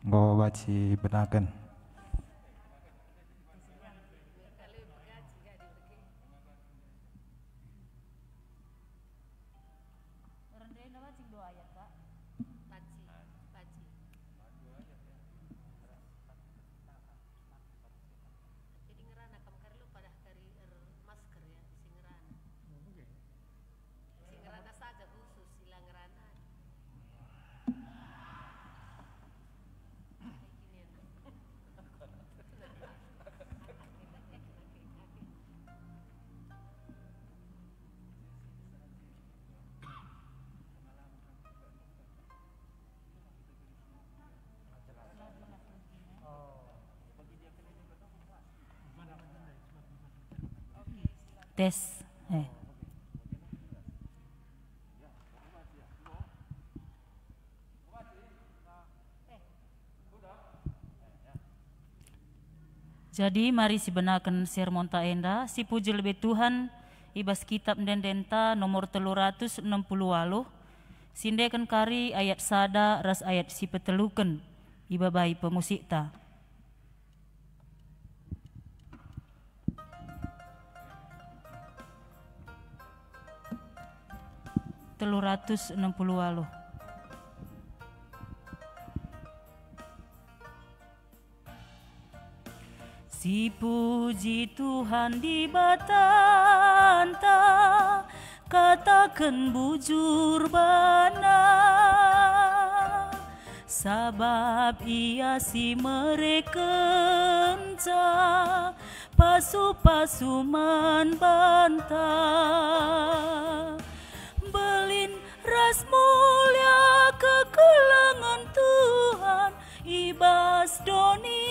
Go baci benakan. Tes. Jadi mari si benakan sermon ta enda si puji lebih Tuhan ibas kitab dendenta nomor 368 sindekan kari ayat sada ras ayat si peteluken iba bayi pemusik ta. Teluratus 60. Si puji Tuhan di batanta, katakan bujur bana, sabab ia si merekenca, pasu-pasuman banta. Belin ras mulia kekelengan Tuhan, ibas doni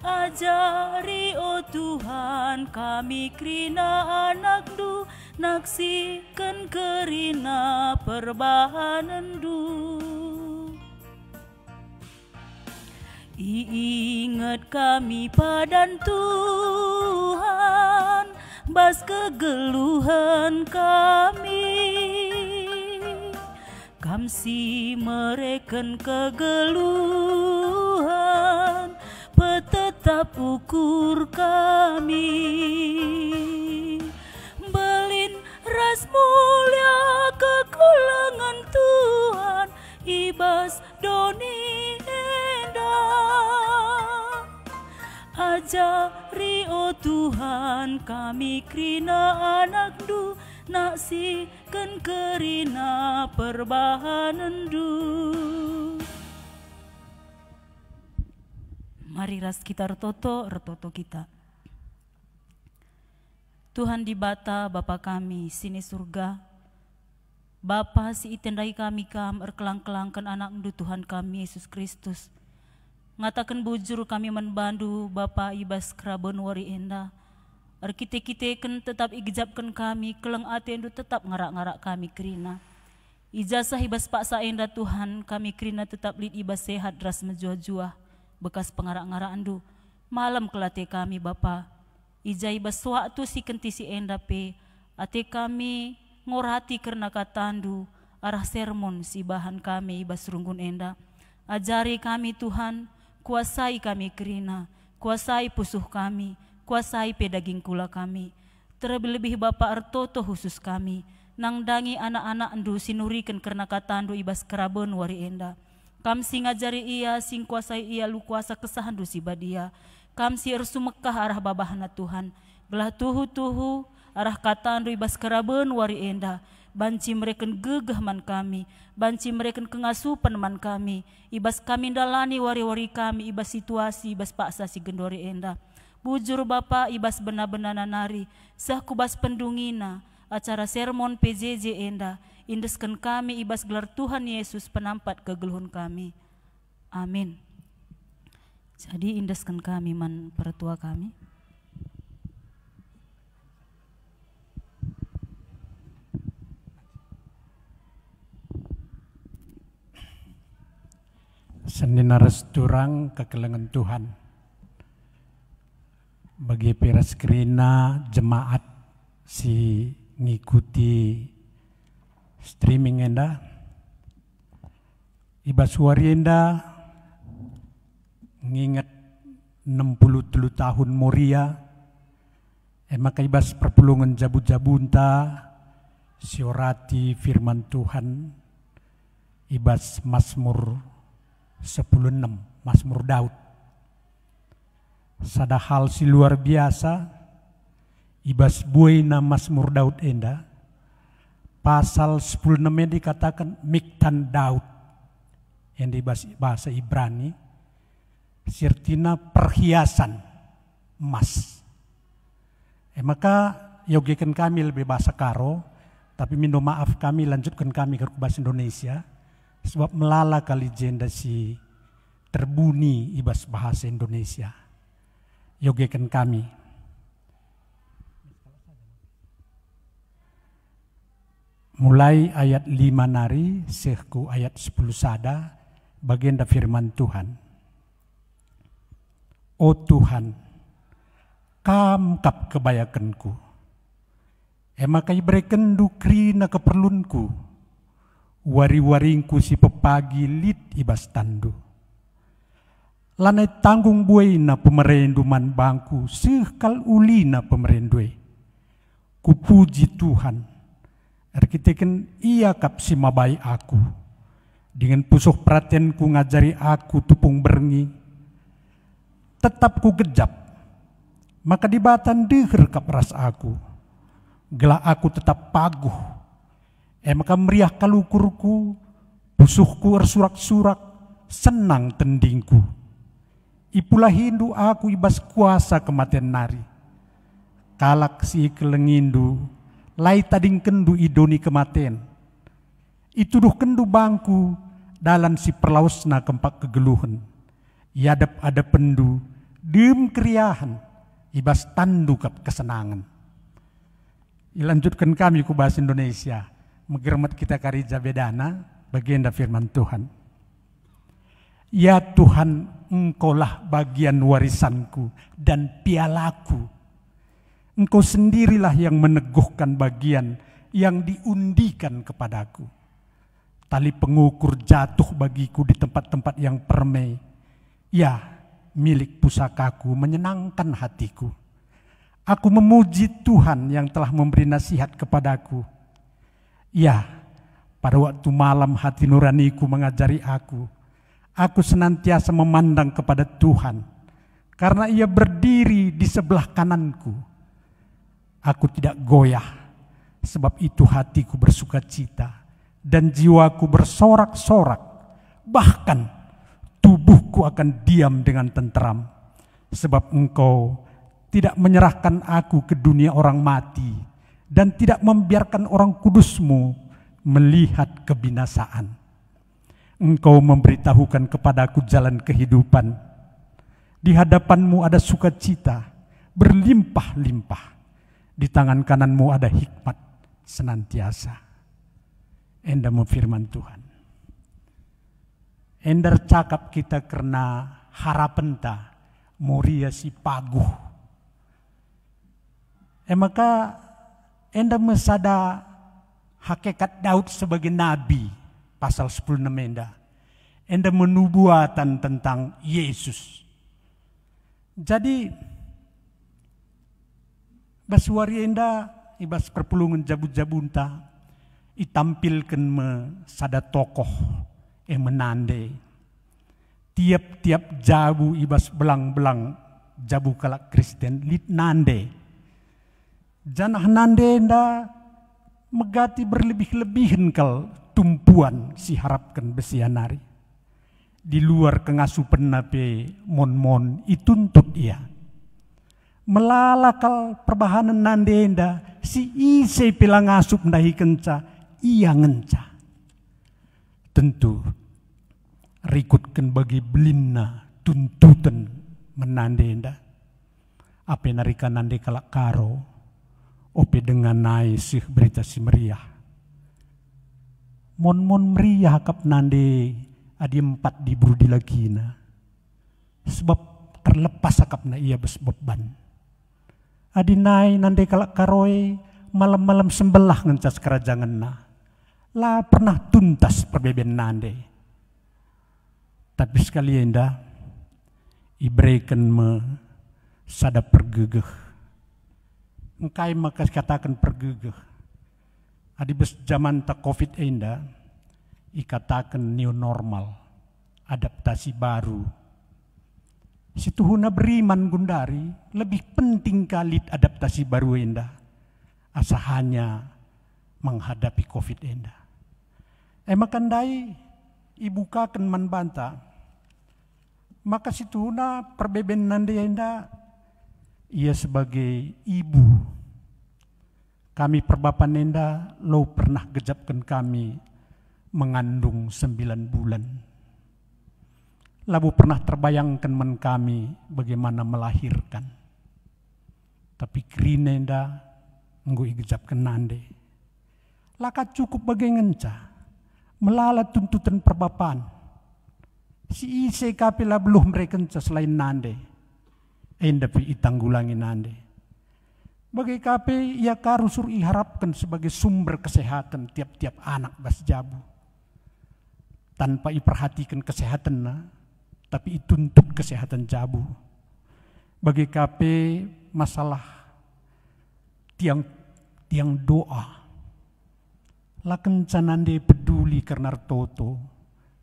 ajari oh Tuhan kami krina anak du naksikan kerina perbahanan du. Ingat kami padan Tuhan bas kegeluhan kami, kamsi mereken kegeluhan petetap ukur kami. Belin ras mulia kekelengan Tuhan ibas doni endah, ajari oh Tuhan kami krina anak du naksikan kerina perbahanan du. Mari ras kita retoto kita. Tuhan di bata Bapa kami sini surga, Bapa si itendai kami kam erkelang-kelangkan anak du Tuhan kami Yesus Kristus. Ngatakan bujur kami menbandu Bapa ibas kerabon wari enda. Arkite-kiteken tetap igejapkan kami, keleng atendu tetap ngarak-ngarak kami kerina. Ijazah ibas paksa enda Tuhan kami kerina tetap lid ibas sehat ras menjua-jua. Bekas pengarak-ngarak andu malam kelate kami Bapa ijai baswaktu si kenti si enda pe ate kami ngorhati karena katandu arah sermon si bahan kami ibas runggun enda. Ajari kami Tuhan, kuasai kami kerina, kuasai pusuh kami, kuasai pedaging kula kami, terlebih Bapa artoto khusus kami nangdangi anak-anak andu sinurikan karena katandu ibas kerabon wari enda. Kam si ngajari ia, sing kuasai ia lu kuasa kesahan du si badia. Kam si ersu Mekah arah babahna Tuhan. Belah tuhu-tuhu arah katandu ibas keraben wari enda. Banci mereken gegah man kami. Banci mereken kengasupan man kami. Ibas kami dalani wari-wari kami. Ibas situasi, ibas paksa si gendori enda. Bujur Bapa ibas benar-benar nari. Sah kubas pendungina. Acara sermon PJJ enda. Indeskan kami ibas gelar Tuhan Yesus penampat kegeluhan kami. Amin. Jadi indeskan kami man pertua kami. Seninares durang kekelengan Tuhan. bagi peraskrina jemaat si ngikuti streaming enda, iba suari enda nginget 63 tahun Moria, maka ibas perpulungan jabu-jabunta siorati firman Tuhan, ibas Mazmur 10:6, Mazmur Daud. Sada hal si luar biasa, ibas buena Mazmur Daud enda, pasal 10:6 dikatakan Miktan Daud, yang di bahasa Ibrani, sirtina perhiasan emas. Maka yogikan kami lebih bahasa Karo, tapi minta maaf kami lanjutkan kami ke bahasa Indonesia, sebab melala kali jenda si terbuni ibas bahasa Indonesia. Yogikan kami. Mulai ayat 5 nari, sehku ayat 10 sada, bagian da firman Tuhan. O Tuhan, kamkap kebayakanku, emakai berikan dukrina keperlunku, wari-waringku si pepagi lit ibas tandu. Lanai tanggung buena pemerenduman bangku, sekal ulina pemerendue. Kupuji Tuhan, arkiteken ia kap si mabai aku, dengan pusuh perhatianku ngajari aku tupung berngi. Tetap ku gejap, maka dibatan deher kap ras aku. Gelah aku tetap paguh, maka meriah kalukurku, pusuhku ersurak-surak, senang tendingku. Ipulah hindu aku ibas kuasa kematian nari. Kalak si kelengindu, lai tading kendu idoni kematian. Ituduh kendu bangku, dalam si perlausna kempak kegeluhan. Yadap ada pendu, dem keriahan, ibas tandu kap kesenangan. Ilanjutkan kami ku bahasa Indonesia, menghormat kita karija bedana, bagian da firman Tuhan. Ya Tuhan, Engkaulah bagian warisanku dan pialaku. Engkau sendirilah yang meneguhkan bagian yang diundikan kepadaku. Tali pengukur jatuh bagiku di tempat-tempat yang permai. Ya, milik pusakaku menyenangkan hatiku. Aku memuji Tuhan yang telah memberi nasihat kepadaku. Ya, pada waktu malam hati nuraniku mengajari aku. Aku senantiasa memandang kepada Tuhan, karena Ia berdiri di sebelah kananku. Aku tidak goyah, sebab itu hatiku bersuka cita, dan jiwaku bersorak-sorak. Bahkan tubuhku akan diam dengan tenteram, sebab Engkau tidak menyerahkan aku ke dunia orang mati, dan tidak membiarkan orang kudus-Mu melihat kebinasaan. Engkau memberitahukan kepadaku jalan kehidupan. Di hadapan-Mu ada sukacita berlimpah-limpah. Di tangan kanan-Mu ada hikmat senantiasa. Endamu firman Tuhan. Endar cakap kita karena harapan ta, Moria si paguh. Maka enda mesada hakikat Daud sebagai nabi, pasal 10 enda. Enda menubuatan tentang Yesus. Jadi basuari enda ibas perpulungan jabu-jabunta itampilkan sada tokoh menandai. Tiap-tiap jabu ibas belang-belang jabu kalak Kristen lit nande. Janah nande enda megati berlebih-lebihan kal tumpuan si harapkan besianari. Di luar kengasupan nape mon-mon ituntut ia. Melalakal perbahanan nande enda si ise pilang asup ndahi kenca ia ngenca. Tentu rikutkan bagi belinna tuntutan menande enda. Apa narika nande kalak karo, ope dengan nai sih berita si meriah. Mon-mon meriah kap nande adi 4 di brudi lagina. Sebab terlepas akap na ia beban. Adinai nande kalak karoy malam-malam sembelah ngencas kerajangan na. Lah pernah tuntas perbeben nande. Tapi sekali enda ibrekan me sada pergegeh. Engkai maka katakan pergegeh. Adi bes zaman tak covid enda ikatakan new normal, adaptasi baru. Situhuna beriman Gundari lebih penting kali adaptasi baru enda asa hanya menghadapi covid enda. Makandai ibukakan man banta maka situhuna perbeben nande enda ia sebagai ibu. Kami perbapan enda lo pernah gejapkan kami mengandung 9 bulan. Labu pernah terbayangkan men kami bagaimana melahirkan. Tapi krine enda nggo igejapkan nande. Laka cukup bagi ngenca melala tuntutan perbapan. Si ise kapila belum mereka selain nande. Enda pi itanggulangi nande. Bagi kape ia karusur iharapkan sebagai sumber kesehatan tiap-tiap anak bas jabu. Tanpa iperhatikan kesehatan na, tapi ituntut kesehatan jabu. Bagi kape masalah tiang doa. Laken canande peduli karena toto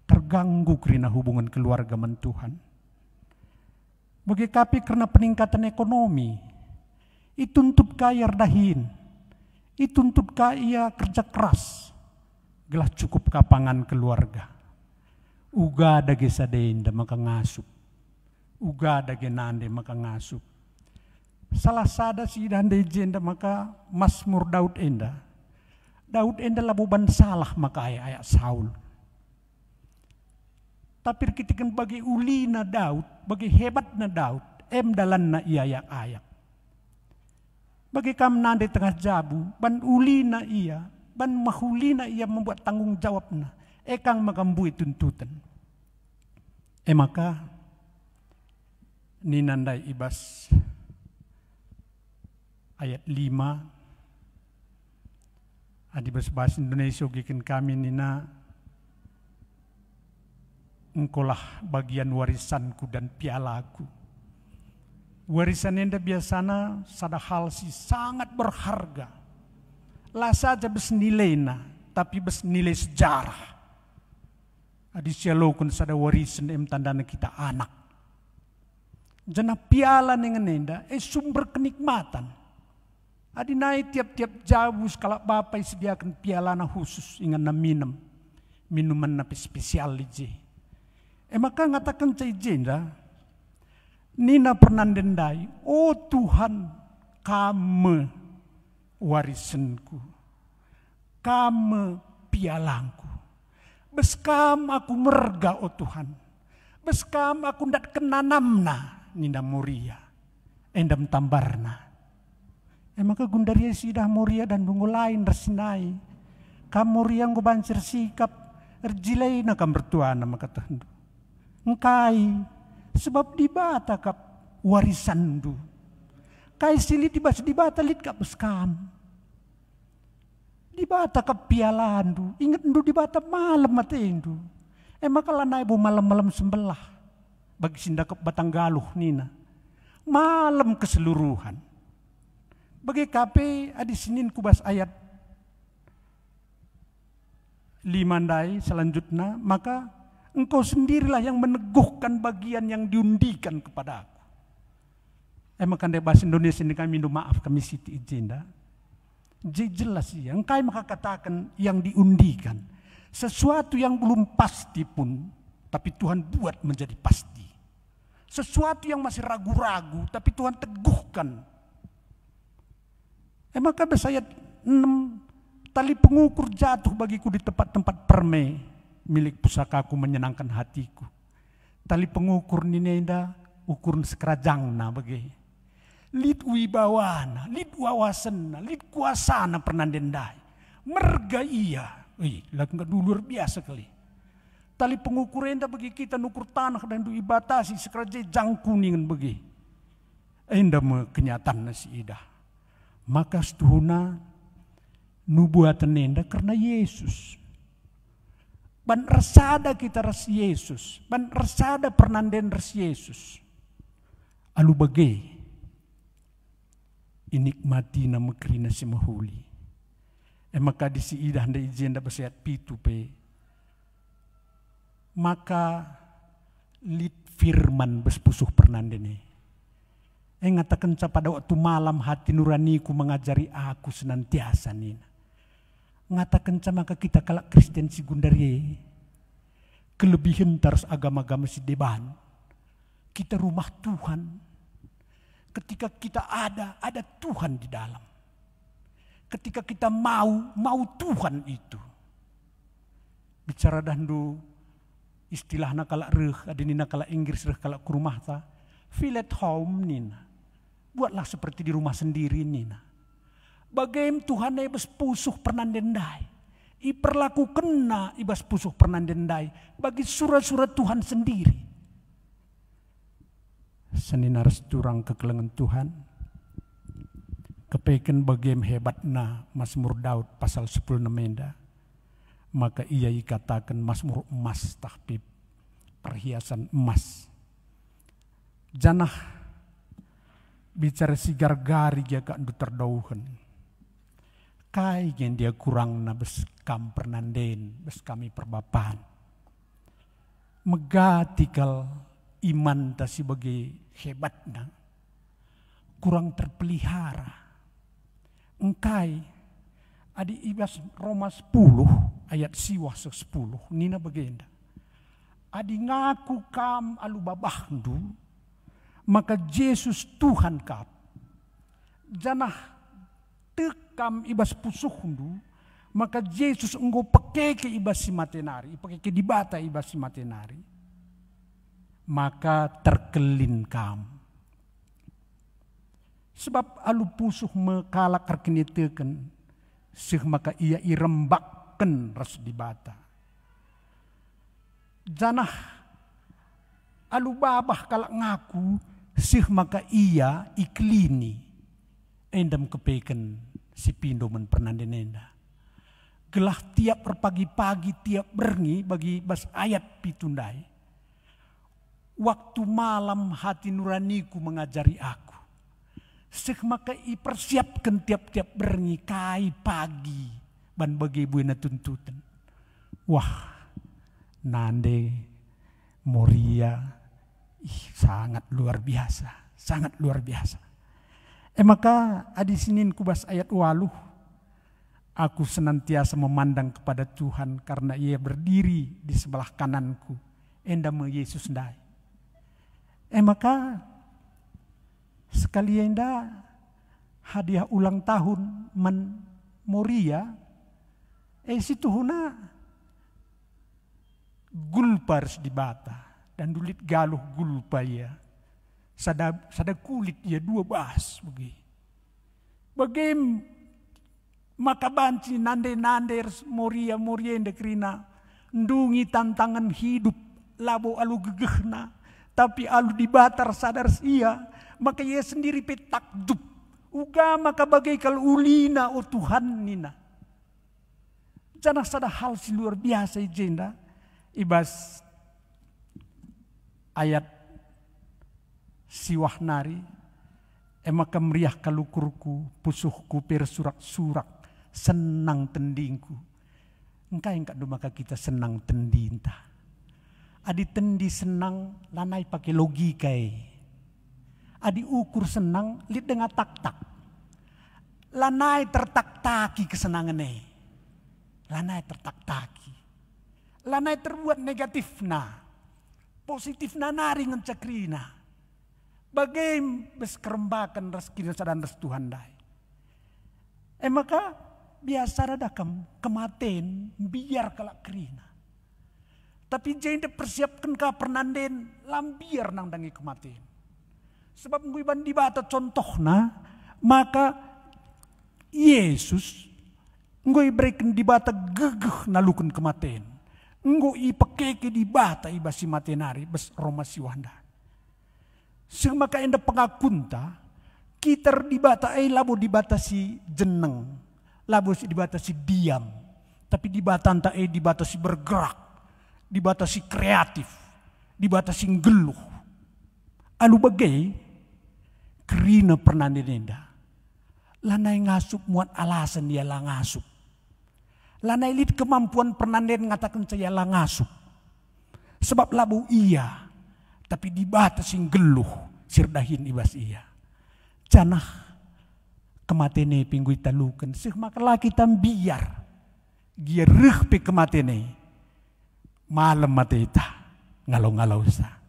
terganggu karena hubungan keluarga men Tuhan. Bagi kape karena peningkatan ekonomi, ituntut kaya dahin, ituntut kaya kerja keras, gelah cukup kapangan keluarga. Uga dage sadenda maka ngasup, uga dage nande maka ngasup. Salah sada si dande jenda maka Mazmur Daud enda. Daud enda labuban salah maka ayat Saul. Tapi kitikan bagi ulina Daud, bagi hebatna Daud, dalanna ia ayak. Bagi kam nande tengah jabu, ban ulina ia, ban mahulina ia membuat tanggung jawabna. Ekang magambui tuntutan. Maka ninandai ibas ayat 5 adibas bahasa Indonesia gikin kami nina engkolah bagian warisanku dan pialaku. Warisan enda biasana sada hal si sangat berharga. Lah saja bes nilainya, tapi bes nilai sejarah. Adi sialokun sada warisan tandana kita anak. Jana piala dengan enda sumber kenikmatan. Adi naik tiap-tiap jauh sekala bapak sediakan piala na khusus ingan na minuman na spesial lije. Maka ngatakan cai jenda nina pernah dendai, oh Tuhan kamu warisanku, kamu pialangku. Beskam aku merga oh Tuhan. Beskam aku ndak kenanamna ninda muria. Endam tambarna. Maka gundaria sidah muria dan bungo lain resinai. Kamuria ngo bancer sikap erjilai na kam bertuana maka tendu. Engkai sebab dibata kap warisan du. Kai silit dibata lit kap beskam. Dibata kap pialaan du. Ingat du dibata malam matiin du. Maka lanai bu malam-malam sembelah. Bagi sinda kap Batanggaluh nina. Malam keseluruhan. Bagi kape adi Senin kubas ayat 5 ndai selanjutnya. Maka engkau sendirilah yang meneguhkan bagian yang diundikan kepada aku. Maka dari bahasa Indonesia ini kami minta maaf kami siti ijenda. Jelas ya, engkau maka katakan yang diundikan. Sesuatu yang belum pasti pun, tapi Tuhan buat menjadi pasti. Sesuatu yang masih ragu-ragu, tapi Tuhan teguhkan. Maka ayat 6, tali pengukur jatuh bagiku di tempat-tempat permai, milik pusakaku menyenangkan hatiku. Tali pengukur ninenda, ukur sekerajangna bagi. Lid wibawana, lid wawasanna, lid kuasana pernah dendai. Merga iya. Lagu luar biasa kali. Tali pengukur enda bagi kita nukur tanah dan du ibatasi sekerajai jangkuningan bagi. enda me kenyataan si ida. Maka setuhuna nubuatan enda karena Yesus. Ban resada kita ras Yesus. Ban resada pernanden ras Yesus. Alu bagai. Inikmati nama kerina si mahuli. Maka di si ida handa izin da basehat pitu pe. Maka lit firman bespusuh pernandene. Ngatakan pada waktu malam hati nuraniku mengajari aku senantiasa nina. Ngatakan maka kita kalak Kristen si gundari. Kelebihan terus agama-agama si deban. Kita rumah Tuhan. Ketika kita ada Tuhan di dalam. Ketika kita mau Tuhan itu. Bicara dandu istilahna kalak adinina kalak Inggris kalak ke rumah ta. Feel at home nina. Buatlah seperti di rumah sendiri nina. Bagaimana Tuhan ibas pusuh pernandendai. Iperlaku kena ibas pusuh pernandendai. Bagi surat-surat Tuhan sendiri. Seninar seturang kekelengan Tuhan. Kepeken bagaimana hebatna Mazmur Daud pasal 10 namenda. Maka ia dikatakan Mazmur emas tahpib. Perhiasan emas. Janah bicara si gargari dia kak ndu terdauhan. Kai gen dia kurang na bes kam pernanden, bes kami perbapaan. Megatikal iman ta sebagai hebatna. Kurang terpelihara. Engkai adi ibas Roma 10 ayat siwah 10 nina bagenda. Adi ngaku kam alu babahdu. Maka Yesus Tuhan kap. Janah tekam ibas pusuhundu. Maka Yesus enggo pakai ke ibas si matenari. Pakai ke dibata ibas si matenari. Maka terkelin kam. Sebab alu pusuh mekalak karkeniteken. Sih maka ia irembakken ras dibata. Janah alu babah kalak ngaku. Sih maka ia iklini. Endam kepeken si pindoman pernandenenda. Gelah tiap pagi-pagi tiap berngi bagi bas ayat pitundai. Waktu malam hati nuraniku mengajari aku. Sih maka ipersiapkan tiap-tiap berngi kai pagi. Ban bagi buena tuntutan. Wah nande moria. Sangat luar biasa, sangat luar biasa. Maka adi sinin kubas ayat 8. Aku senantiasa memandang kepada Tuhan karena ia berdiri di sebelah kananku. Endam Yesus ndai. Maka sekali enda hadiah ulang tahun man Moria. Situ huna gulpars di bata. Dan dulit galuh gulpa ya. Sada kulit ya 2 bahas. Bagaim maka banci nande moria ende kerina. Ndungi tantangan hidup. Labo alu gegehna. Tapi alu dibatar sadar ia. Maka ia sendiri petakdub. Uga maka bagai kal ulina o Tuhan nina. Jangan sada hal si luar biasa jenda. Ibas ayat siwah nari. Maka meriah kalukurku, pusuhku persurak-surak, senang tendingku. Engkau maka kita senang tendinta. Adi tendi senang lanai pakai logika. Adi ukur senang lihat dengan tak-tak. Lanai tertak-taki kesenangannya. Lanai tertak-taki. Lanai terbuat negatif nah. Positif nari ngencakrina. Bagaim beskerembakan reskina sadan res Tuhan dai. Maka biasa ada kematen biar kalak kerina. Tapi jenda persiapkan ka pernanden lambiar nang dangi kematen. Sebab ngui bandi bata contohna maka Yesus ngui berikan di bata gegeh nalukun kematen. Nggo ipekeke di bata ibasi matenari bes Roma siwanda. Semaka enda pengakunta, kita dibata labo dibatasi jeneng, labo dibatasi diam, tapi dibatanta dibatasi bergerak, dibatasi kreatif, dibatasi geluh. Alu bagai kerina pernah nenda, lanai ngasup muat alasan dia lah ngasup. Lanai lid kemampuan pernah ngatakan saya lah ngasup. Sebab labu iya, tapi dibatasi geluh, sirdahin ibas iya. Canah kematene pinggui talukan, maka laki tambiar, giereh pe kematene, malam mateta, ngalau-ngalau sa.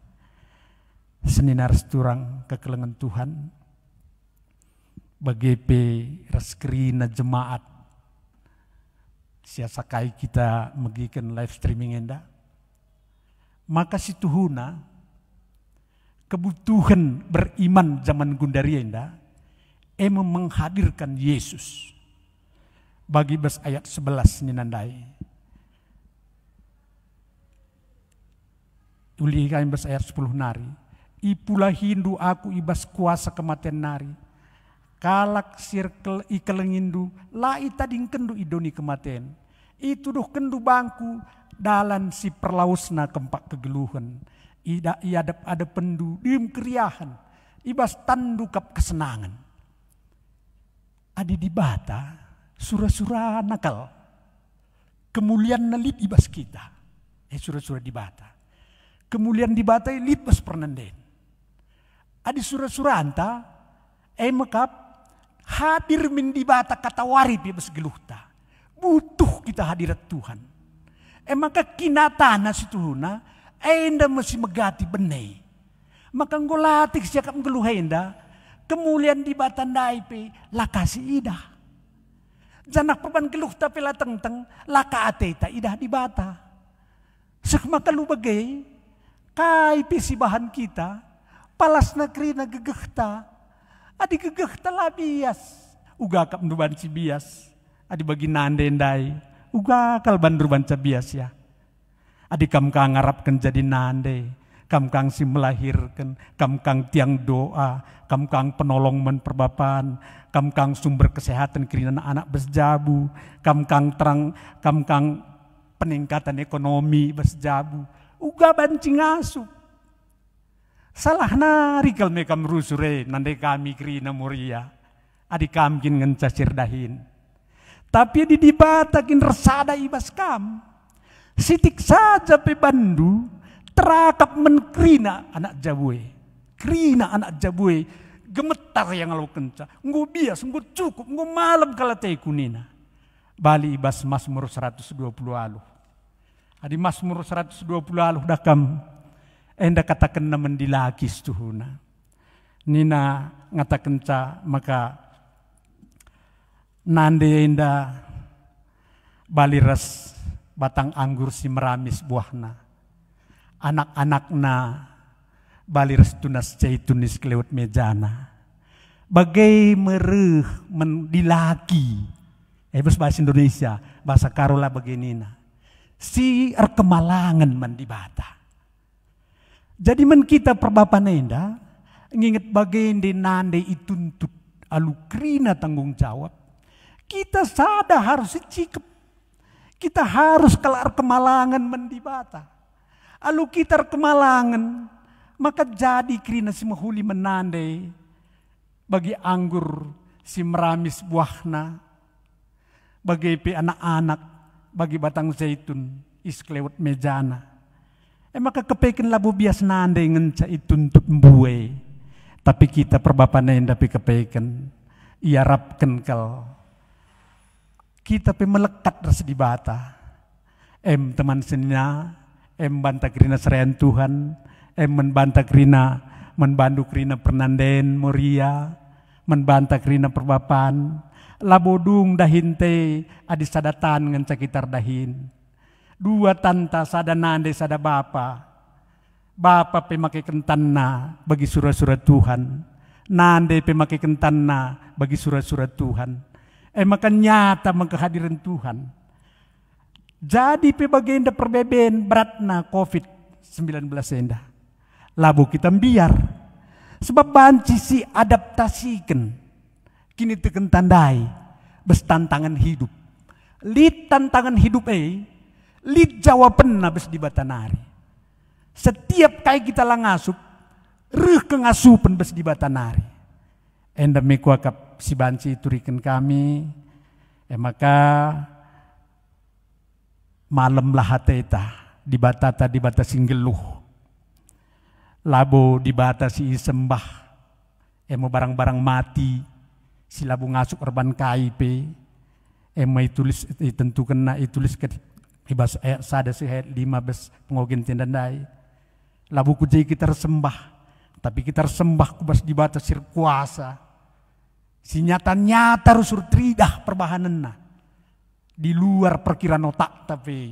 Seninar seturang kekelengan Tuhan, bagepe raskerina jemaat, siasakai kita megikan live streaming enda, maka si Tuhuna, kebutuhan beriman zaman gundari enda, menghadirkan Yesus. Bagi bas ayat 11 ninandai. Uli kain bas ayat 10 nari. Ipulah hindu aku ibas kuasa kematian nari. Kalak sirkel ikelengindu, lai tading kendu idoni kematian. Itu doh kendu bangku dalan si perlausna kempak kegeluhan. Ida iadap ada pendu, diem keriahan. Ibas tandu kap kesenangan. Adi di bata, surah-surah nakal. Kemuliaan nalit ibas kita. Surah-surah di bata. Kemuliaan di bata lit bas pernanden. Adi surah-surah anta, makap hadir min di bata katawari ibas geluhta. Butuh kita hadirat Tuhan. Maka kinatana si Tuhuna, enda masih megati benei. Maka ngolatik siakap ngeluhenda, kemuliaan di batandai pe lakasi idah. Janak perban geluh tapi la teng-teng, laka ateta idah di bata. Sekma kalu bagai, kai pe si bahan kita, palas na krina gegehta. Adi gegehta lah bias. Uga kap nuban si bias. Adi bagi nandendai. Uga kal bandur banca bias ya. Adi kam kang ngarapkan jadi nande. Kam kang si melahirkan. Kam kang tiang doa. Kam kang penolong men perbapan. Kam kang sumber kesehatan kerina anak berjabu. Kam kang terang. Kam kang peningkatan ekonomi berjabu. Uga bancing asup. Salah nari kal mekam rusure nande kami krina muria. Adi kamkin ngencasir dahin. Tapi di dibatakin resada ibas kam. Sitik saja pe bandu terakap menkrina anak jabue. Krina anak jabue gemetar yang lalu kenca. Nggo bias, nggo cukup, nggo malam kalate kunina. Bali ibas Mazmur 120 aluh. Adi Mazmur 120 aluh dakam. Enda katakan naman dilakis Tuhuna. Nina ngatakan ca maka nande enda baliras batang anggur si meramis buahna. Anak-anakna baliras tunas caitunis kelewat mejana. Bagai mereh mendilaki. Bahasa Indonesia, bahasa Karola baginina. Si erkemalangan mandibata. Jadi men kita perbapan enda, nginget bagian di nande ituntut alukrina tanggung jawab. Kita sadar harus cikep. Kita harus kelar kemalangan mendibata. Alu kita kemalangan, maka jadi krina si mahuli menande bagi anggur si meramis buahna, bagi pe anak-anak, bagi batang zaitun isklewat mejana. Maka kepekin labu bias nande ngenca ituntut mbue. Tapi kita perbapan enda pe kepekin. Ia rapken kal. Kita pe melekat rasa di bata. Teman senina. Banta krina serayan Tuhan. Menbanta krina. Menbandu krina pernanden moria. Menbanta krina perbapan. Labodung dahinte. Adi sadatan ngenca kitar dahin. Dua tanta sada nande sada bapa. Bapa pemakai kentanna bagi surat-surat Tuhan. Nande pemakai kentanna bagi surat-surat Tuhan. Maka nyata mengkehadiran Tuhan. Jadi pebagenda perbeben beratna COVID-19 enda. Labu kita biar. Sebab banci si adaptasikan. Kini teken tandai bes tantangan hidup. Lid tantangan hidup lid jawaban bes di batanari. Setiap kali kita langasup, kengasupan bes di batanari. Enda mekuakap si banci turikan kami, maka malam lah hateta di bata singgeluh. Labo di bata si sembah, emo barang-barang mati, si labu ngasuk orban KIP, emo tulis tentukan na tulis ke ibas ayat sada si ayat 15 pengogen tendandai. Labu kujai kita sembah, tapi kita sembah kubas di bata sir kuasa. Si nyata-nyata rusur tridah perbahananna. Di luar perkiraan otak tapi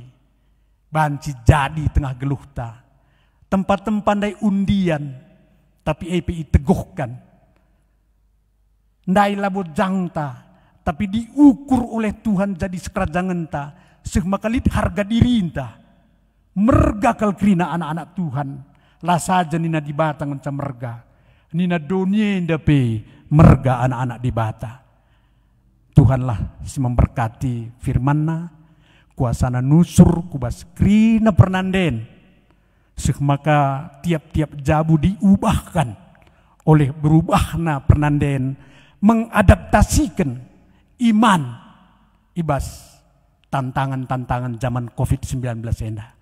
banci jadi tengah geluhta. Tempat-tempat dai undian tapi EPI teguhkan. Ndai labu jangta tapi diukur oleh Tuhan jadi sekerajangan ta. Semakalit harga diri ta. Mergakal kerina anak-anak Tuhan. Lah saja nina di batang encam merga. Nina dunia indape merga anak-anak di bata. Tuhanlah memberkati firman-Na, kuasana nusur kubas krina pernanden. Maka tiap-tiap jabu diubahkan oleh berubahna pernanden, mengadaptasikan iman ibas tantangan-tantangan zaman COVID-19 endah.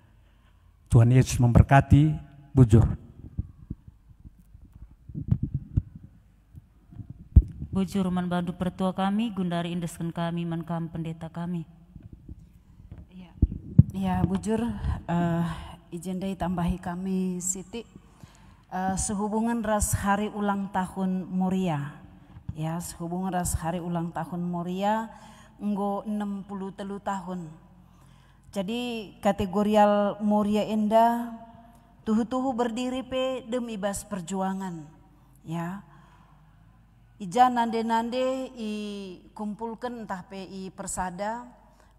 Tuhan Yesus memberkati, bujur. Bujur manbantu pertua kami, gundari indeskan kami, mankam pendeta kami. Ya bujur, izin dai tambahi kami Siti, sehubungan ras hari ulang tahun Moria, ya sehubungan ras hari ulang tahun Moria, nggo 63 tahun. Jadi kategorial Moria enda, tuhu-tuhu berdiri pe demi ibas perjuangan, ya. Ija nande-nande i kumpulkan entah pe i persada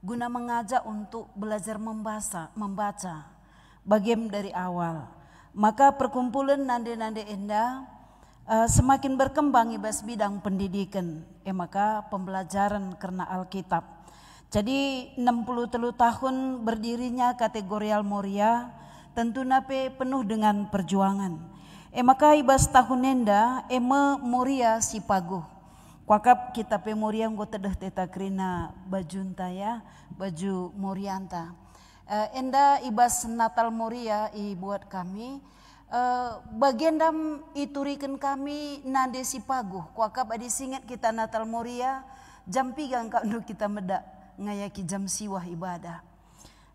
guna mengajak untuk belajar membaca bagian dari awal. Maka perkumpulan nande-nande enda semakin berkembang ibas bidang pendidikan. Maka pembelajaran karena Alkitab. Jadi 63 tahun berdirinya kategorial Moria tentu nape penuh dengan perjuangan. Maka ibas tahun enda Moria si paguh. Kuakap kita pe Moria nggo tedah teta krina bajunta ya, baju Morianta. Enda ibas Natal Moria i buat kami bagendam iturikan kami nande si paguh. Kuakap adi singet kita Natal Moria jam 3 kalau kita medak ngayaki jam siwah ibadah.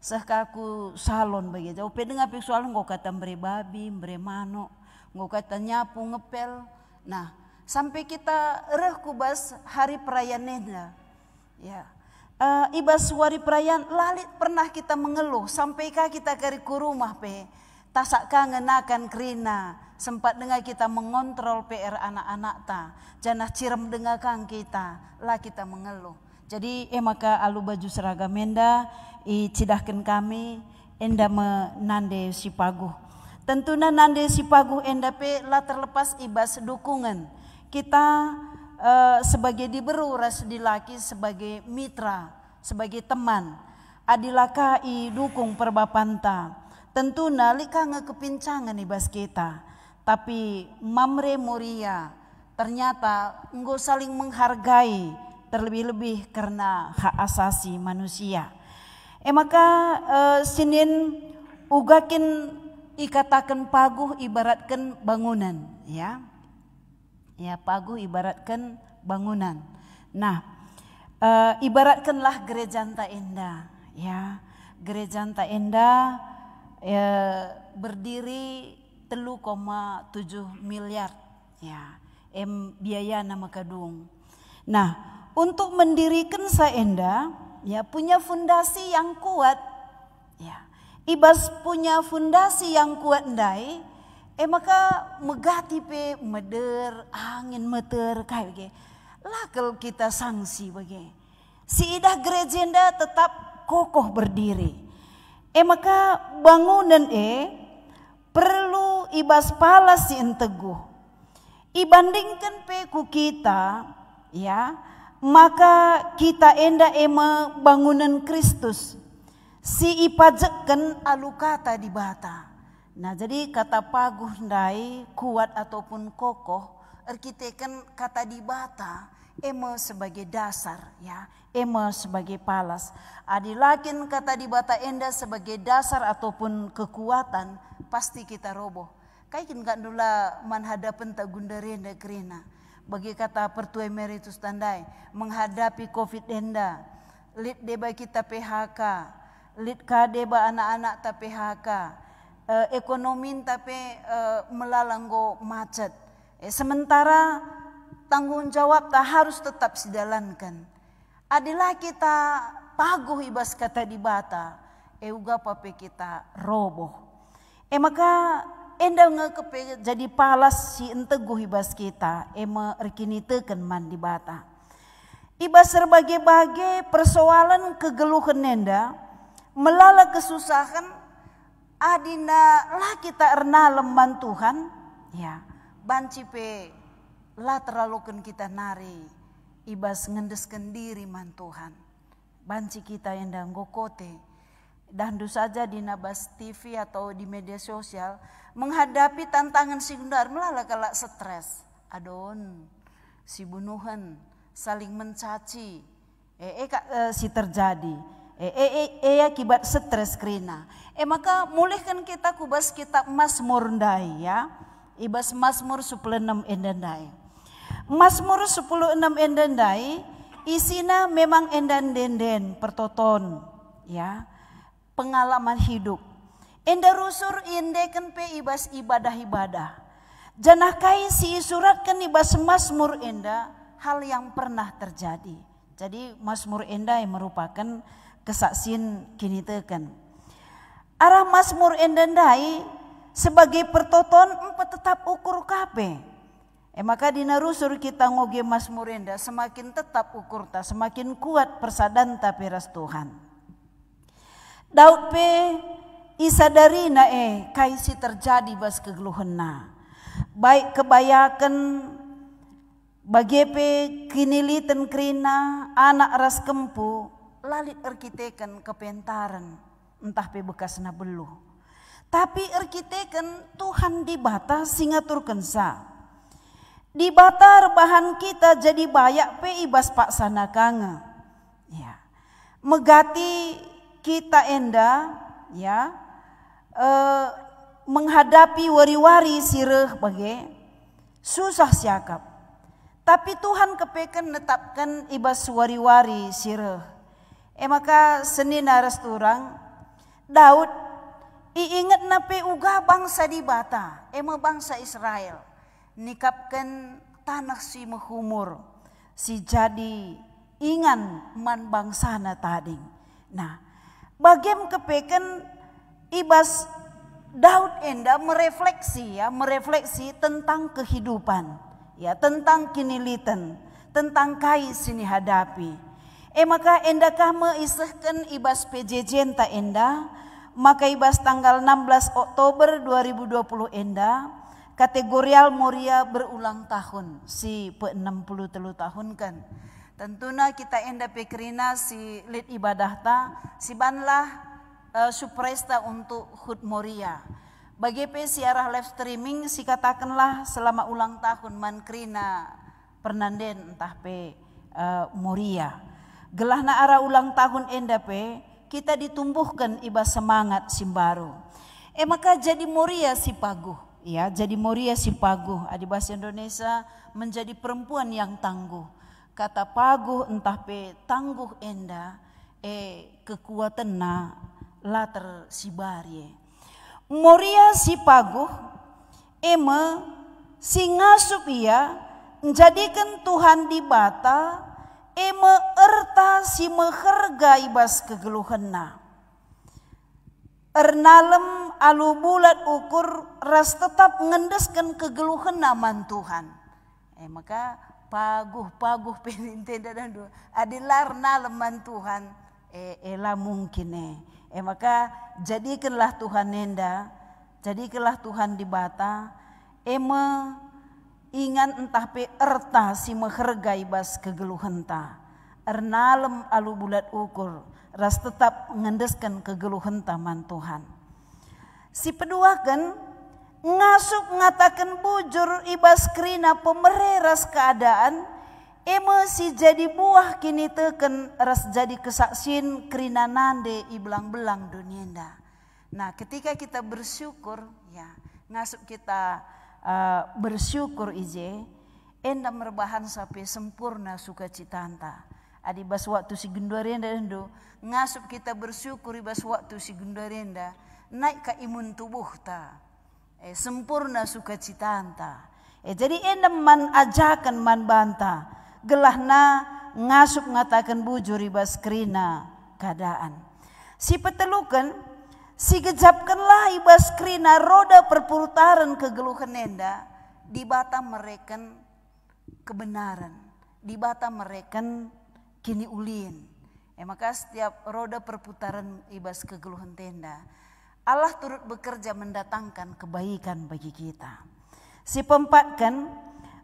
Sahkaku salon bagi jauh pedenga pe soal nggo kata mbere babi, mbere mano, nggo kata nyapu ngepel. Nah, sampai kita kubas hari perayaan nenda. Ya. Ibas hari perayaan lalit pernah kita mengeluh sampai kita kari ke rumah pe tasak kangen akan kerina sempat dengar kita mengontrol PR anak-anak ta janah cirem dengar kang kita lah kita mengeluh. Jadi maka alu baju seragam enda cidahkan kami enda menande si paguh. Tentunya nande si paguh enda pe lah terlepas ibas dukungan. Kita sebagai diberu ras dilaki sebagai mitra, sebagai teman. Adilaka i dukung perbapanta. Tentunya lika ngekepincangan ibas kita. Tapi Mamre Moria ternyata enggo saling menghargai terlebih-lebih karena hak asasi manusia. Maka Senin ugakin ikatakan paguh ibaratkan bangunan, ya. Ya paguh ibaratkan bangunan. Nah, ibaratkanlah gereja anta enda, ya. Gereja anta enda berdiri 3,7 miliar, ya. Biaya nama kadung. Nah, untuk mendirikan saenda, ya punya fondasi yang kuat, ya. Ibas punya fondasi yang kuat ndai, maka megati pe meder angin meter kayak bagi. Lakal kita sanksi bagi. Si idah gerejenda tetap kokoh berdiri. Maka bangunan perlu ibas pala si enteguh. Ibandingkan peku kita, ya, maka kita enda ema bangunan Kristus. Si ipajekkan alu kata di bata. Nah, jadi kata paguh ndai kuat ataupun kokoh, erkitekan kata di bata ema sebagai dasar, ya, ema sebagai palas. Adilakin kata di bata enda sebagai dasar ataupun kekuatan, pasti kita roboh. Kaikin kan dula menghadapi tagundarenda kerina. Bagi kata Pertua Emeritus Tandai, menghadapi COVID enda, lid deba kita PHK, lid kadeba anak-anak ta PHK, ekonomi tapi melalanggo macet. Sementara tanggung jawab tak harus tetap dijalankan. Adalah kita paguh ibas kata di bata, uga pape kita roboh. Maka enda ngekepe jadi palas si enteguh ibas kita, ema erkini teken man di bata. Ibas berbagai-bagai persoalan kegeluhan enda, melala kesusahan, adina lah kita erna lemban Tuhan, ya, banci pe lah terlalukan kita nari, ibas ngendeskan diri man Tuhan. Banci kita enda ngokote. Dandu saja di Nabas TV atau di media sosial menghadapi tantangan sekunder melala kalak stres, adon, si bunuhan, saling mencaci, si terjadi, akibat stres kerina. Maka mulihkan kita kubas kitab Mazmur ndai, ya, ibas Mazmur 16 endandai. Mazmur 16 endandai isina memang endan denden pertoton, ya. Pengalaman hidup. Enda rusur indekan pe ibas ibadah-ibadah. Janakai si suratkan ibas Mazmur enda hal yang pernah terjadi. Jadi Mazmur enda yang merupakan kesaksian kini teken. Arah Mazmur enda ndai sebagai pertoton empat tetap ukur kape. Maka dina rusur kita ngoge Mazmur enda semakin tetap ukur ta, semakin kuat persadan ta peras Tuhan. Daud pe isadarina kaisi terjadi bas kegeluhena. Baik kebayakan bagi pe kinilitan krina anak ras kempu lalit erkitekan kepentaran entah pe bekasna beluh. Tapi erkitekan Tuhan di bata singaturkan sa. Di bata rebahan kita jadi bayak pe ibas pak sana kange. Ya. Megati kita enda, ya, menghadapi wari-wari sireh bagai susah siakap. Tapi Tuhan kepekan netapkan ibas wari-wari sireh. Maka Senin aras turang Daud iingat nape uga bangsa di bata, bangsa Israel nikapkan tanah si mehumur si jadi ingan man bangsana tading. Nah, bagem kepekan ibas Daud enda merefleksi, ya, merefleksi tentang kehidupan, ya, tentang kinilitan, tentang kai sini hadapi. Maka enda kama isehkan ibas PJJ enta enda, maka ibas tanggal 16 Oktober 2020 enda kategorial Moria berulang tahun si pe-63 tahun kan. Tentunya kita enda pekerina si lid ibadah ta, si banlah supresta untuk Hud Moria. Bagi pe siarah live streaming si katakanlah selama ulang tahun mankrina pernanden entah pe Moria. Gelahna arah ulang tahun enda pe kita ditumbuhkan ibas semangat simbaru. Maka jadi Moria si paguh, ya, jadi Moria si paguh. Adi bahasa Indonesia menjadi perempuan yang tangguh. Kata paguh entah pe tangguh enda kekuatan na later si barie. Moria si paguh si ngasup ia menjadikan Tuhan di bata erta si meherga ibas kegeluhanna. Ernalem alu bulat ukur ras tetap ngendeskan kegeluhan naman Tuhan. Maka paguh penintenda dan dua adilar naleman Tuhan elah mungkin maka jadikanlah Tuhan nenda, jadikanlah Tuhan di bata ingan entah pe erta si menghargai bas kegeluhenta. Ernalem alu bulat ukur, ras tetap ngendeskan kegeluhenta man Tuhan. Si peduakan ngasup ngatakan bujur ibas krina pemereras keadaan, emosi jadi buah kini teken ras jadi kesaksian krina nande iblang-belang dunienda. Nah ketika kita bersyukur ya, ngasup kita bersyukur ije, enda merbahan sampai sempurna sukacitanta. Adi bas waktu si gundarenda endo, ngasup kita bersyukur bas waktu si gundarenda, naik ke imun tubuh ta, sempurna sukacitanta. Jadi enda man ajakan man banta, gelahna ngasup ngatakan bujur bas krina keadaan. Si petelukan, si gejapkanlah ibas krina roda perputaran kegeluhan enda, di bata mereken kebenaran, di bata mereken kini ulin. Maka setiap roda perputaran ibas kegeluhan tenda, Allah turut bekerja mendatangkan kebaikan bagi kita. Si pempatkan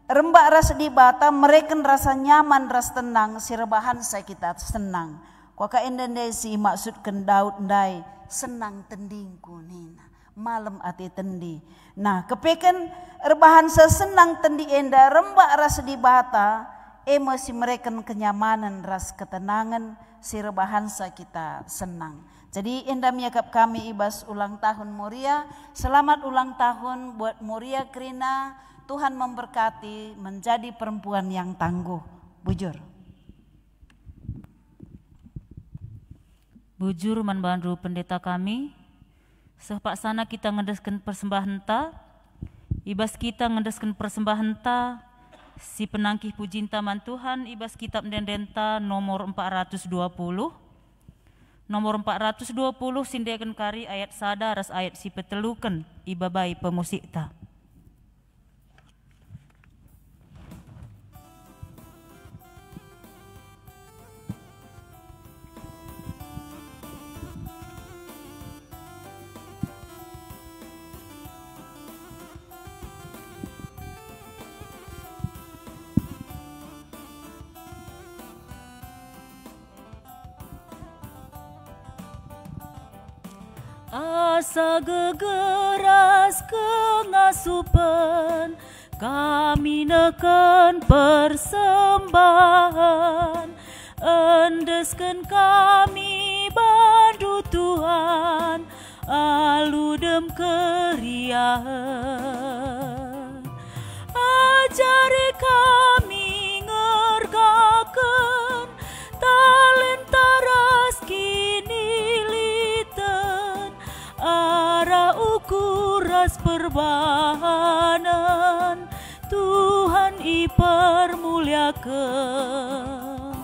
rembak rasa di bata mereken rasa nyaman, rasa tenang, si rebahan saya kita senang. Kuaka Indonesia maksudkan Daud ndai senang tendingku nina malam ati tendi. Nah kepekan rebahan sesenang tendi enda rembak rasa di bata emosi mereka kenyamanan ras ketenangan si rebahan sa kita senang. Jadi enda miakap kami ibas ulang tahun Moria. Selamat ulang tahun buat Moria Krina. Tuhan memberkati menjadi perempuan yang tangguh. Bujur. Bujur manbandu pendeta kami, sepak sana kita ngedeskan persembahan ta, ibas kita ngedeskan persembahan ta, si penangkih pujinta man Tuhan, ibas kitab mendendenta nomor 420. Nomor 420 sindekan kari ayat sada ras ayat si petelukan ibabai pemusikta. Asa gegeras kengasupan, kami neken persembahan, endeskan kami bandu Tuhan, aludem keriahan. Ajari kami ngergakan, talenta ras kini arah ukuras perbahanan Tuhan ipermuliakan.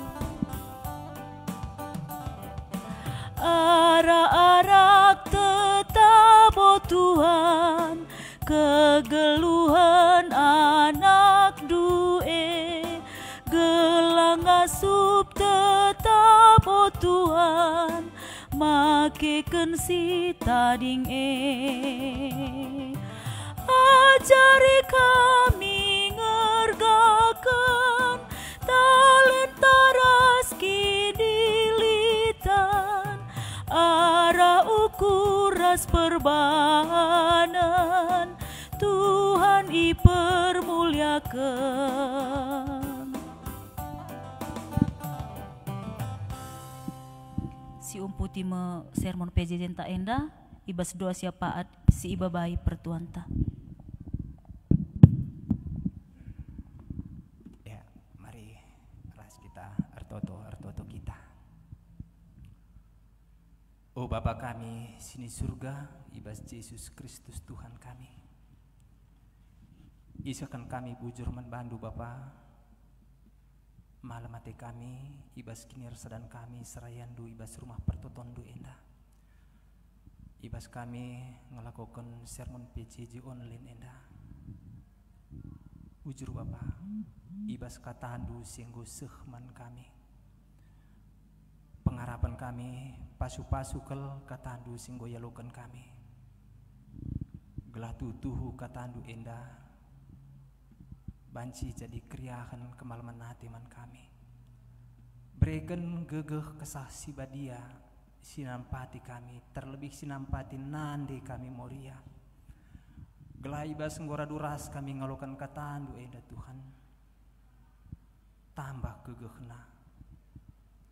Arah-arah tetap oh Tuhan, kegeluhan anak due, gelang asup tetap oh Tuhan, makeken si tading ajari kami ngergakan, talenta ras kidilitan, arah ukuras perbahanan Tuhan ipermuliakan. Si umputi me sermon PJJ ta enda, ibas doa siapaat si iba bayi pertuanta. Ya, mari ras kita artoto kita. Oh Bapa kami sini surga, ibas Yesus Kristus Tuhan kami. Isakan kami bujur membantu Bapa. Malam hati kami, ibas kinir sedan kami serayandu ibas rumah pertotondu enda. Ibas kami ngelakukan sermon PJJ online enda. Ujur Bapa, ibas katahandu singgu sehman kami. Pengharapan kami, pasu-pasu kel katahandu singgo yalukan kami. Gelah tutuhu katahandu enda. banci jadi kriahan kemalaman hati man kami. Berikan gegeh kesah si badia sinampati kami, terlebih sinampati nande kami moria. Gelai bas nggora duras kami ngalokan katandu enda Tuhan. Tambah gegehna,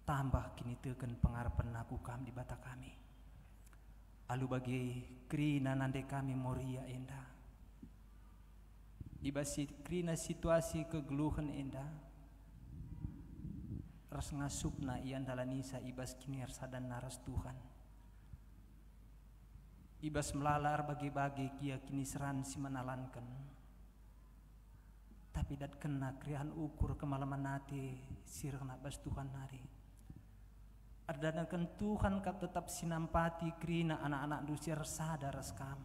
tambah kini teken pengharapan aku kami di bata kami. Alu bagi krina nande kami moria enda. Ibasi krina situasi kegeluhan enda. Ras ngasupna ian dalanisa ibas kini sadan naras Tuhan. Ibas melalar bagi-bagi kia kini seran si menalankan. Tapi dat kena kriahan ukur kemalaman nati sirna bas Tuhan hari. Ardanakan Tuhan kap tetap sinampati krina anak-anak dusir sadar kam.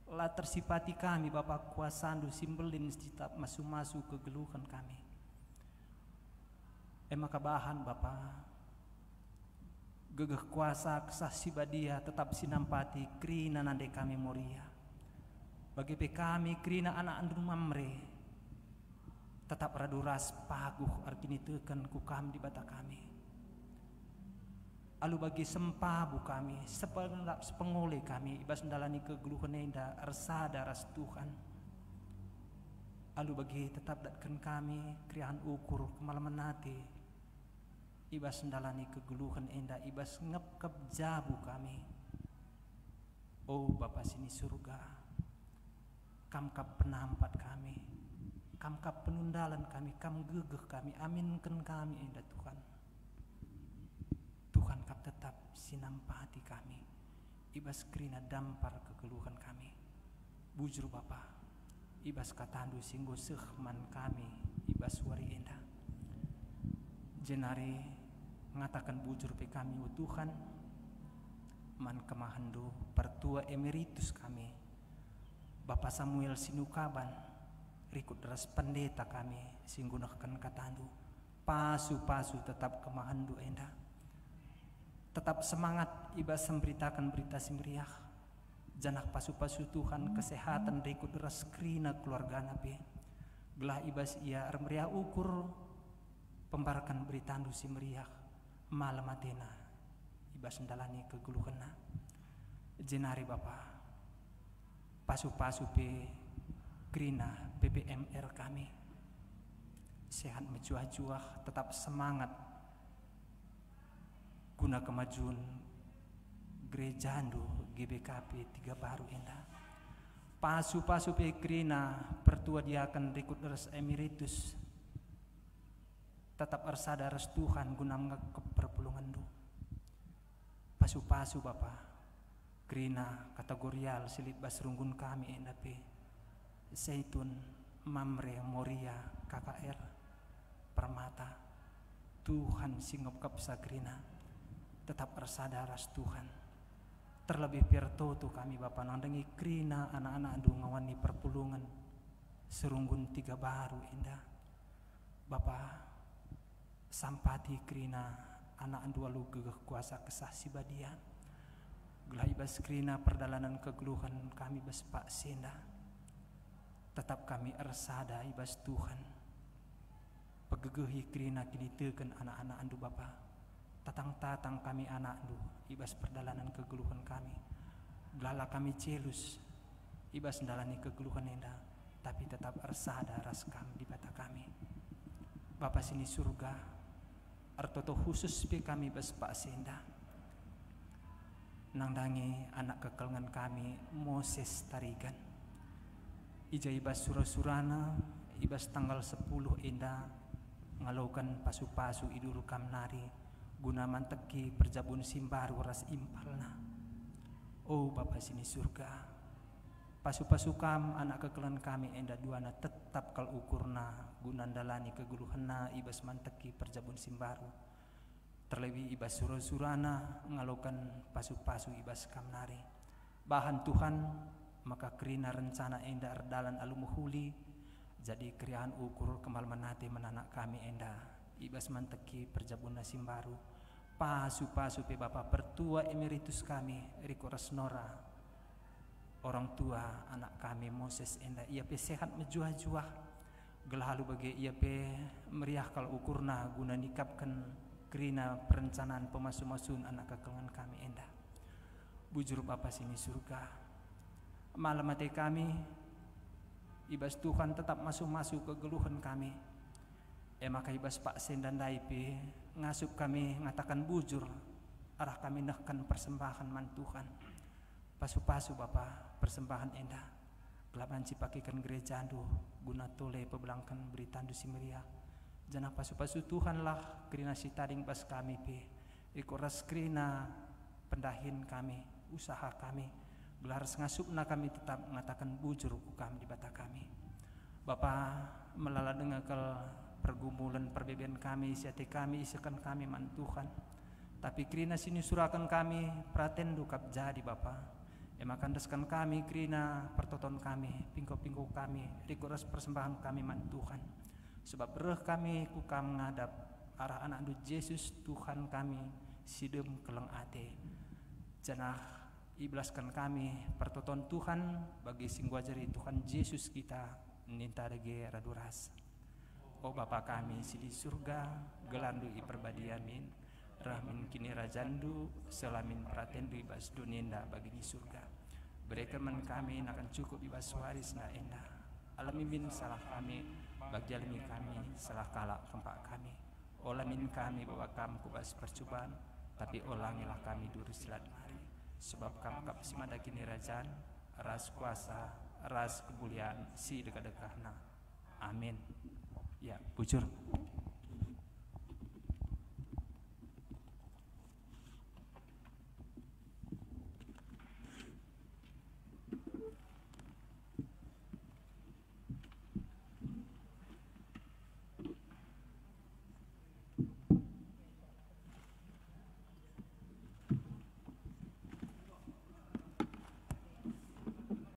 La tersipati kami Bapak kuasandu simbelin setiap masu-masu kegeluhan kami. Maka bahan Bapa gegeh kuasa kesah sibadia tetap sinampati krina nande kami moria. Bagi kami krina anak andung mamre tetap raduras paguh artini tekan ku kami di bata kami. Alu bagi sempabu kami sepengole kami ibas ndalani kegeluhan enda arsada ras Tuhan. Alu bagi tetap datkan kami kriahan ukur kemalaman nati ibas ndalani kegeluhan enda ibas ngep jabu kami. Oh Bapa sini surga, kamkap penampat kami, kamkap penundalan kami, kam gegeh kami, aminkan kami enda Tuhan. Tuhan kap tetap sinampati kami ibas krina dampar kegeluhan kami. Bujur Bapa ibas katandu singgo sehman kami ibas wari enda. Jenari ngatakan bujur pe kami o Tuhan man kemahandu pertua emeritus kami Bapak Samuel Sinukaban rikut deras pendeta kami singgunakan katandu pasu-pasu tetap kemahandu enda. Tetap semangat ibas memberitakan berita simriah. Janak pasu-pasu Tuhan kesehatan rikut deras krina keluarga nabi. Gelah ibas ia meriah ukur pembarakan berita andu simriah malam atena ibas ndalani kegeluhena. Jenari Bapa pasu-pasu pe krina BPMR kami sehat menjuah-juah tetap semangat guna kemajuan gereja andu GBKP 3 Baru enda. Pasu-pasu pe krina pertua dia akan rikut res emeritus tetap arsada res Tuhan guna ngekep perpulungan du. Pasu-pasu Bapa krina kategorial silit bas runggun kami enda pe Zaitun Mamre Moria KKR Permata Tuhan singop kapsa krina tetap arsada ras Tuhan. Terlebih pirtoto kami Bapa nandangi krina anak-anak andu ngawani perpulungan serunggun 3 Baru indah. Bapa sampati krina anak andu alu gegeh kuasa kesah sibadia. Gelah ibas krina perdalanan kegeluhan kami bas Pak Senda. Tetap kami arsada ibas Tuhan. Pegegehi krina kini teken anak-anak andu Bapa. Tatang-tatang kami anak andu ibas perdalanan kegeluhan kami. Gelala kami celus ibas ndalani kegeluhan enda. Tapi tetap arsada raskam di bata kami. Bapa sini surga artoto khusus pe kami bas Pak Senda. Nangdangi anak kekelengan kami Moses Tarigan. Ija ibas surah-surana ibas tanggal 10 enda ngalaukan pasu-pasu idul kamnari guna manteki perjabun simbaru ras impalna. Oh Bapa sini surga pasu-pasu kam anak kekelengan kami enda duana tetap kal ukurna guna ndalani kegeluhanna ibas manteki perjabun simbaru. Terlebih ibas surah-surana ngalaukan pasu-pasu ibas kamnari. Bahan Tuhan maka krina rencana enda erdalan alumuhuli jadi kriaan ukur kemal menate menanak kami enda ibas manteki perjabun nasim baru pasu-pasu pe Bapa pertua emeritus kami Riko Resnora orang tua anak kami Moses enda ia pe sehat menjuah-juah gelahalu bagi ia pe meriah kalau ukurna guna nikapkan kerina perencanaan pemasu-masuun anak kekelengan kami endah. Bujur Bapa sini surga, malam hati kami ibas Tuhan tetap masuk-masuk ke geluhan kami. Maka ibas Pak Sen dan Daipi ngasup kami ngatakan bujur arah kami nahkan persembahan man Tuhan. Pasu-pasu Bapa persembahan endah. Kelaban cipakikan gereja andu guna tole pebelangkan beritandu si meriah. Janah pasu-pasu Tuhan lah kerina si tading bas kami pi. Ikoras kerina pendahin kami, usaha kami. Gelaras ngasupna kami tetap mengatakan bujur ukam di bata kami. Bapa melala dengan pergumulan perbedaan kami, siate kami, isikan kami man Tuhan. Tapi kerina sini surakan kami praten dukap jadi Bapa. Emakan deskan kami kerina pertoton kami, pingko-pingko kami, rikuras persembahan kami man Tuhan. Sebab bereh kami kukam ngadap arah anak du Yesus Tuhan kami sidem keleng ate. Janah iblaskan kami pertoton Tuhan bagi singguajari Tuhan Yesus kita ninta dege raduras. O Bapa kami di surga, gelandu iperbadiamin. Rahmin kini rajandu selamin pratendu ibas duninda bagi di surga. Berikan men kami akan cukup ibas waris na endah. Alamimin salah kami, bagjalmi kami salah kalak kempak kami. Olamin kami bawa kam kubas percobaan, tapi ulangilah kami duri silat mari. Sebab kam kap simada kini rajan, ras kuasa, ras kemuliaan si dekat-dekahna. Amin. Ya, bujur.